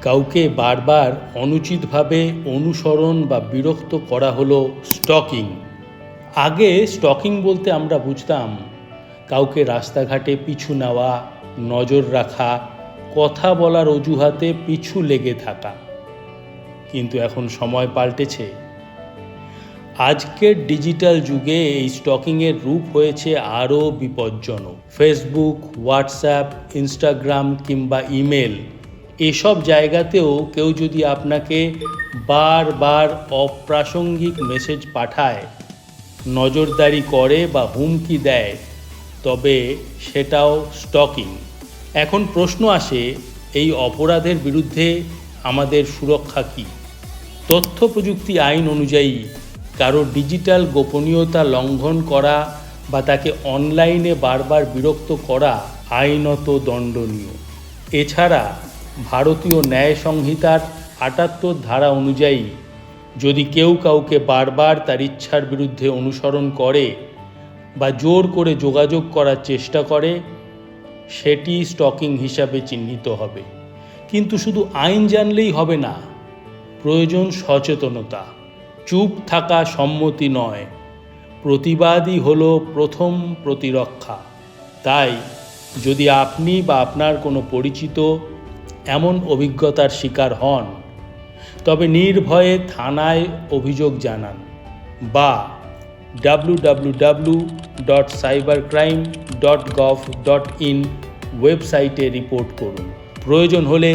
কাউকে বারবার অনুচিতভাবে অনুসরণ বা বিরক্ত করা হলো স্টকিং। আগে স্টকিং বলতে আমরা বুঝতাম কাউকে রাস্তাঘাটে পিছু নেওয়া, নজর রাখা, কথা বলার অজুহাতে পিছু লেগে থাকা। কিন্তু এখন সময় পাল্টেছে। আজকের ডিজিটাল যুগে এই স্টকিংয়ের রূপ হয়েছে আরও বিপজ্জনক। ফেসবুক, হোয়াটসঅ্যাপ, ইনস্টাগ্রাম কিংবা ইমেল এসব জায়গাতেও কেউ যদি আপনাকে বারবার অপ্রাসঙ্গিক মেসেজ পাঠায়, নজরদারি করে বা হুমকি দেয়, তবে সেটাও স্টকিং। এখন প্রশ্ন আসে, এই অপরাধের বিরুদ্ধে আমাদের সুরক্ষা কী? তথ্য প্রযুক্তি আইন অনুযায়ী কারো ডিজিটাল গোপনীয়তা লঙ্ঘন করা বা তাকে অনলাইনে বারবার বিরক্ত করা আইনত দণ্ডনীয়। এছাড়া ভারতীয় ন্যায় সংহিতার ৭৮ ধারা অনুযায়ী যদি কেউ কাউকে বারবার তার ইচ্ছার বিরুদ্ধে অনুসরণ করে বা জোর করে যোগাযোগ করার চেষ্টা করে, সেটি স্টকিং হিসাবে চিহ্নিত হবে। কিন্তু শুধু আইন জানলেই হবে না, প্রয়োজন সচেতনতা। চুপ থাকা সম্মতি নয়, প্রতিবাদই হলো প্রথম প্রতিরক্ষা। তাই যদি আপনি বা আপনার কোনো পরিচিত এমন অভিজ্ঞতার শিকার হন, তবে নির্ভয়ে থানায় অভিযোগ জানান বা www.cybercrime.gov.in ওয়েবসাইটে রিপোর্ট করুন। প্রয়োজন হলে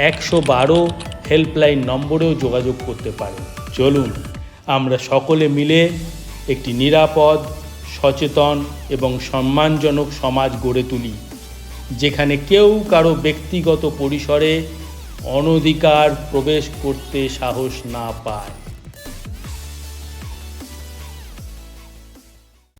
১১২ হেল্পলাইন নম্বরেও যোগাযোগ করতে পারেন। চলুন আমরা সকলে মিলে একটি নিরাপদ, সচেতন এবং সম্মানজনক সমাজ গড়ে তুলি, যেখানে কেউ কারো ব্যক্তিগত পরিসরে অনধিকার প্রবেশ করতে সাহস না পায়।